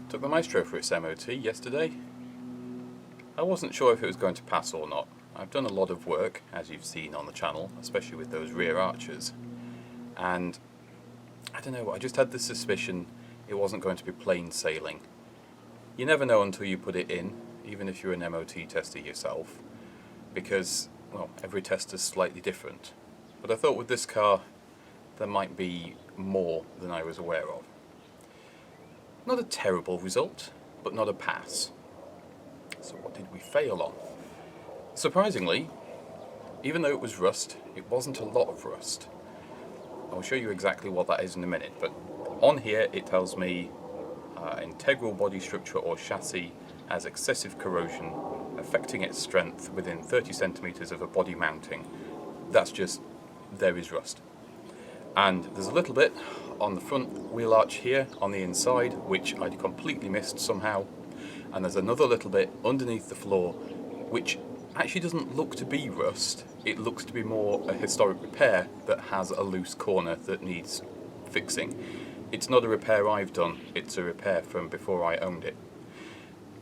Took the Maestro for its MoT yesterday. I wasn't sure if it was going to pass or not. I've done a lot of work, as you've seen on the channel, especially with those rear arches, and I don't know, I just had the suspicion it wasn't going to be plain sailing. You never know until you put it in, even if you're an MoT tester yourself, because, well, every test is slightly different. But I thought with this car there might be more than I was aware of. Not a terrible result, but not a pass. So what did we fail on? Surprisingly, even though it was rust, it wasn't a lot of rust. I'll show you exactly what that is in a minute, but on here it tells me integral body structure or chassis has excessive corrosion affecting its strength within 30 centimeters of a body mounting. That's just, there is rust. And there's a little bit on the front wheel arch here on the inside, which I'd completely missed somehow. And there's another little bit underneath the floor, which actually doesn't look to be rust. It looks to be more a historic repair that has a loose corner that needs fixing. It's not a repair I've done, it's a repair from before I owned it.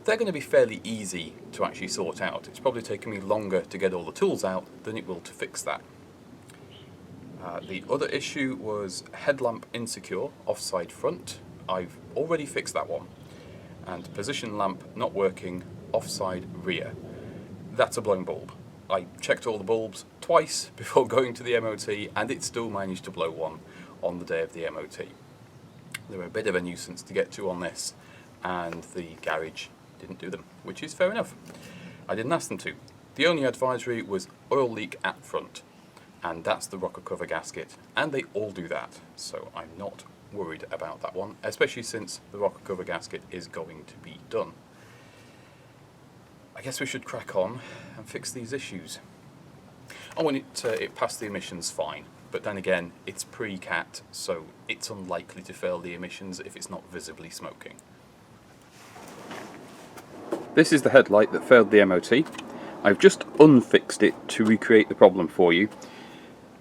They're going to be fairly easy to actually sort out. It's probably taken me longer to get all the tools out than it will to fix that. The other issue was headlamp insecure, offside front. I've already fixed that one. And position lamp not working, offside rear. That's a blown bulb. I checked all the bulbs twice before going to the MOT, and it still managed to blow one on the day of the MOT. They were a bit of a nuisance to get to on this, and the garage didn't do them, which is fair enough. I didn't ask them to. The only advisory was oil leak at front, and that's the rocker cover gasket, and they all do that, so I'm not worried about that one, especially since the rocker cover gasket is going to be done. I guess we should crack on and fix these issues. I want it passed the emissions fine, but then again, it's pre-cat, so it's unlikely to fail the emissions if it's not visibly smoking. This is the headlight that failed the MOT. I've just unfixed it to recreate the problem for you,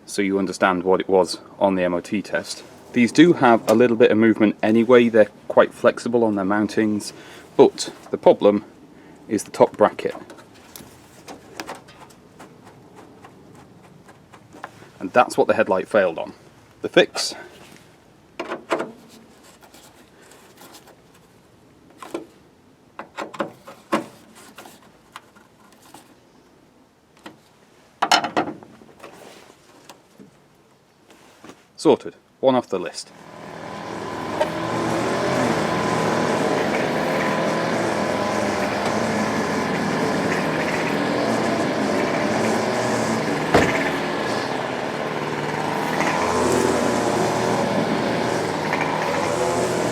so you understand what it was on the MOT test. These do have a little bit of movement anyway, they're quite flexible on their mountings, but the problem is the top bracket. And that's what the headlight failed on. The fix: sorted. One off the list.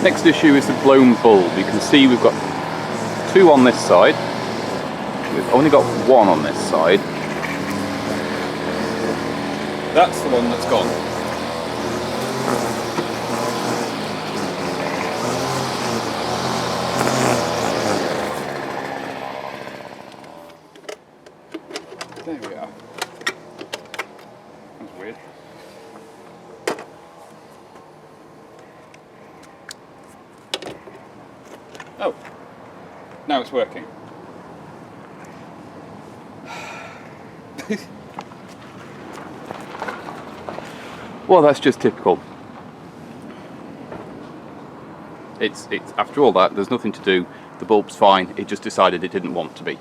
Next issue is the blown bulb. You can see we've got two on this side. We've only got one on this side. That's the one that's gone. There we are. That's weird. Oh, now it's working. Well, that's just typical. It's after all that, there's nothing to do. The bulb's fine. It just decided it didn't want to be.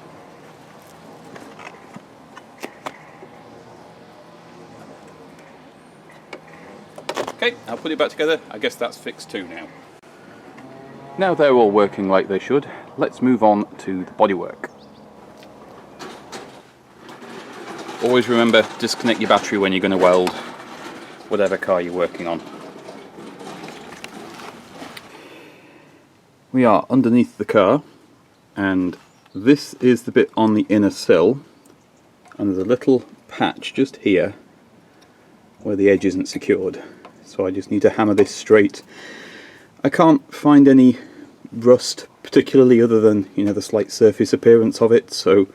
Okay, I'll put it back together. I guess that's fixed too now. Now they're all working like they should, let's move on to the bodywork. Always remember, disconnect your battery when you're going to weld whatever car you're working on. We are underneath the car, and this is the bit on the inner sill, and there's a little patch just here where the edge isn't secured. So I just need to hammer this straight. I can't find any rust particularly other than, you know, the slight surface appearance of it, so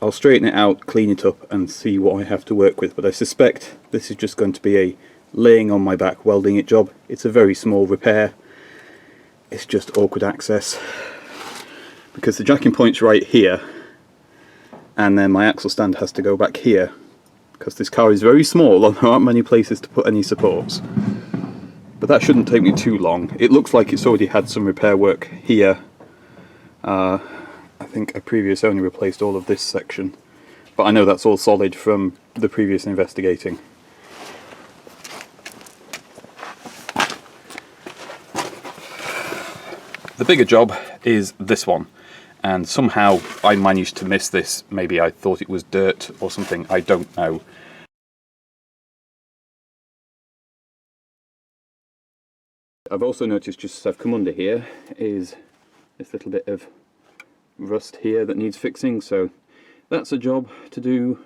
I'll straighten it out, clean it up and see what I have to work with, but I suspect this is just going to be a laying on my back welding it job. It's a very small repair it's just awkward access because the jacking point's right here, and then my axle stand has to go back here because this car is very small and there aren't many places to put any supports. But that shouldn't take me too long. It looks like it's already had some repair work here. I think a previous owner replaced all of this section, but I know that's all solid from the previous investigating. The bigger job is this one, and somehow I managed to miss this. Maybe I thought it was dirt or something, I don't know. I've also noticed, just as I've come under here, is this little bit of rust here that needs fixing, so that's a job to do.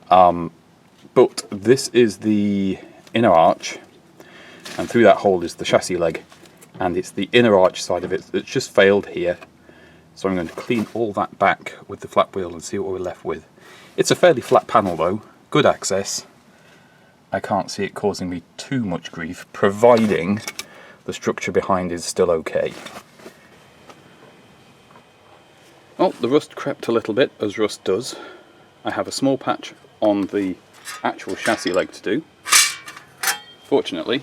But this is the inner arch, and through that hole is the chassis leg, and it's the inner arch side of it that's just failed here. So I'm going to clean all that back with the flat wheel and see what we're left with. It's a fairly flat panel though, good access. I can't see it causing me too much grief, providing the structure behind is still okay. Well, the rust crept a little bit, as rust does. I have a small patch on the actual chassis leg to do. Fortunately,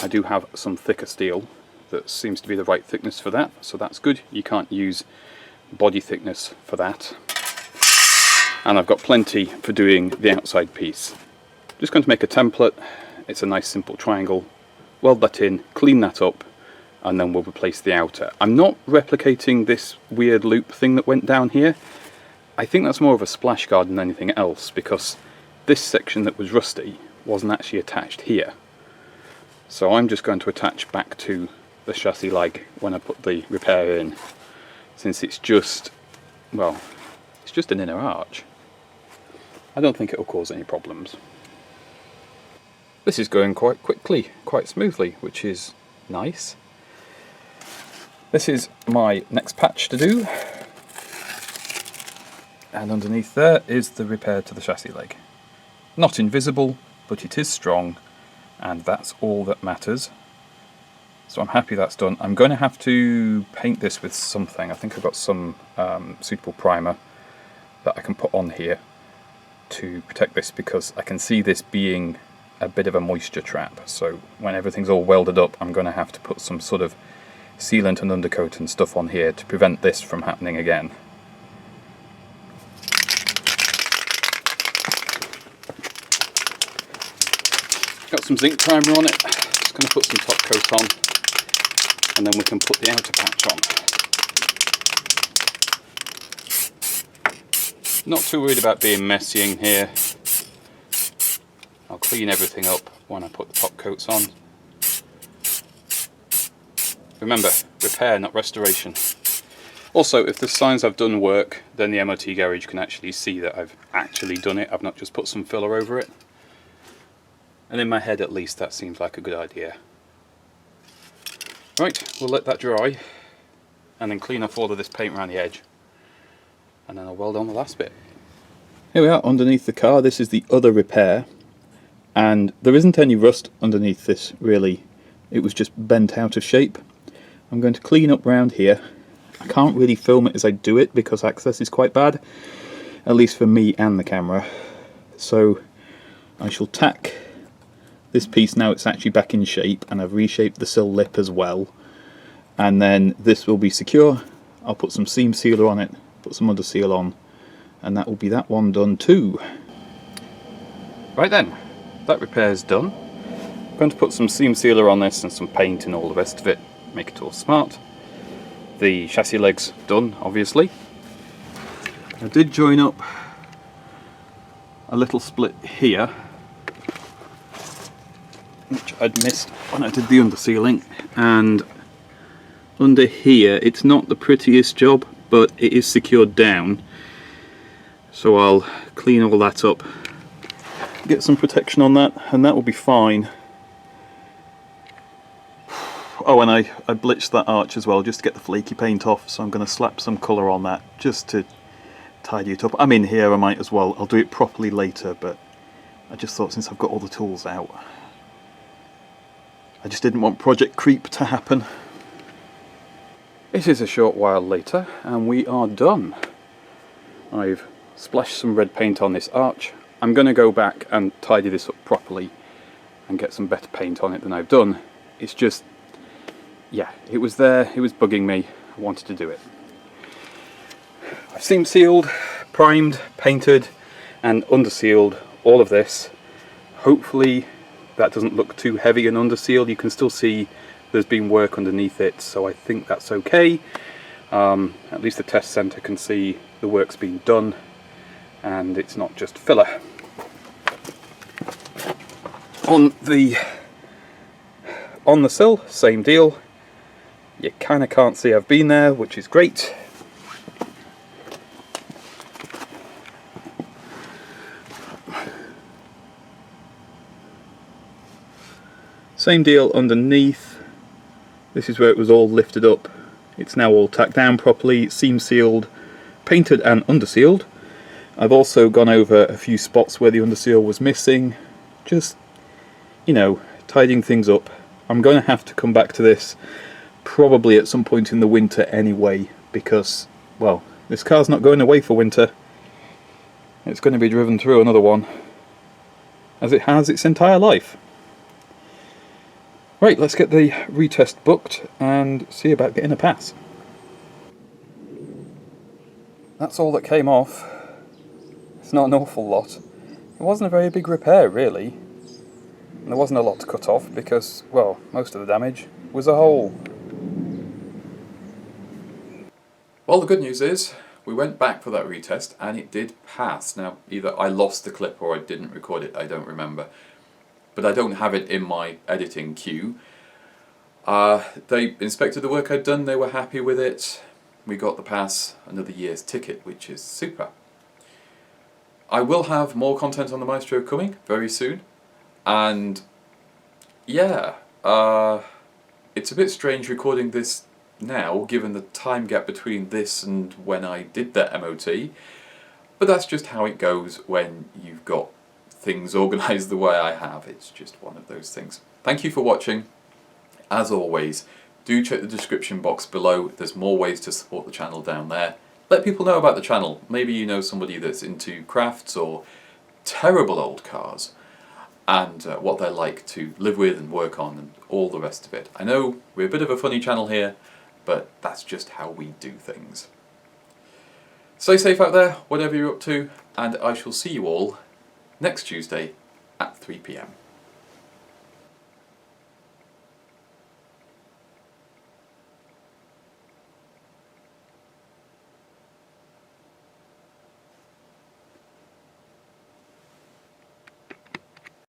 I do have some thicker steel that seems to be the right thickness for that, so that's good. You can't use body thickness for that. And I've got plenty for doing the outside piece. Just going to make a template. It's a nice simple triangle. Weld that in, clean that up, and then we'll replace the outer. I'm not replicating this weird loop thing that went down here. I think that's more of a splash guard than anything else, because this section that was rusty wasn't actually attached here. So I'm just going to attach back to the chassis leg when I put the repair in, since it's just, well, it's just an inner arch. I don't think it will cause any problems. This is going quite quickly, quite smoothly, which is nice. This is my next patch to do, and underneath there is the repair to the chassis leg. Not invisible, but it is strong, and that's all that matters. So I'm happy that's done. I'm going to have to paint this with something. I think I've got some suitable primer that I can put on here to protect this, because I can see this being a bit of a moisture trap. So when everything's all welded up, I'm going to have to put some sort of sealant and undercoat and stuff on here to prevent this from happening again. Got some zinc primer on it. Just going to put some top coat on, and then we can put the outer patch on. Not too worried about being messy in here. I'll clean everything up when I put the top coats on. Remember, repair, not restoration. Also, if there's signs I've done work, then the MoT garage can actually see that I've actually done it. I've not just put some filler over it. And in my head, at least, that seems like a good idea. Right, we'll let that dry, and then clean off all of this paint around the edge, and then I'll weld on the last bit. Here we are underneath the car. This is the other repair, and there isn't any rust underneath this really. It was just bent out of shape. I'm going to clean up round here. I can't really film it as I do it because access is quite bad, at least for me and the camera. So I shall tack this piece. Now it's actually back in shape, and I've reshaped the sill lip as well, and then this will be secure. I'll put some seam sealer on it, put some under seal on, and that will be that one done too. Right then, that repair's done. I'm going to put some seam sealer on this and some paint and all the rest of it, make it all smart. The chassis leg's done, obviously. I did join up a little split here, which I'd missed when I did the undersealing, and under here it's not the prettiest job, but it is secured down, so I'll clean all that up, get some protection on that, and that will be fine. Oh, and I bleached that arch as well just to get the flaky paint off, so I'm going to slap some colour on that just to tidy it up. I'm in here, I might as well. I'll do it properly later, but I just thought since I've got all the tools out, I just didn't want project creep to happen. It is a short while later and we are done. I've splashed some red paint on this arch. I'm going to go back and tidy this up properly and get some better paint on it than I've done. It's just, yeah, it was there, it was bugging me, I wanted to do it. I've seam sealed, primed, painted and undersealed all of this. Hopefully that doesn't look too heavy and undersealed. You can still see there's been work underneath it, so I think that's okay. At least the test centre can see the work's been done and it's not just filler. On the sill, same deal. You kind of can't see I've been there, which is great. Same deal underneath. This is where it was all lifted up. It's now all tacked down properly, seam sealed, painted and undersealed. I've also gone over a few spots where the underseal was missing. Just, you know, tidying things up. I'm going to have to come back to this probably at some point in the winter anyway, because, well, this car's not going away for winter. It's going to be driven through another one, as it has its entire life. Right, let's get the retest booked and see about getting a pass. That's all that came off. It's not an awful lot. It wasn't a very big repair, really. And there wasn't a lot to cut off because, well, most of the damage was a hole. Well, the good news is we went back for that retest and it did pass. Now, either I lost the clip or I didn't record it, I don't remember. But I don't have it in my editing queue. They inspected the work I'd done, they were happy with it. We got the pass, another year's ticket, which is super. I will have more content on the Maestro coming very soon. And yeah, it's a bit strange recording this now, given the time gap between this and when I did that MoT. But that's just how it goes when you've got things organised the way I have. It's just one of those things. Thank you for watching. As always, do check the description box below. There's more ways to support the channel down there. Let people know about the channel. Maybe you know somebody that's into crafts or terrible old cars and what they're like to live with and work on and all the rest of it. I know we're a bit of a funny channel here, but that's just how we do things. Stay safe out there, whatever you're up to, and I shall see you all next Tuesday at 3 PM.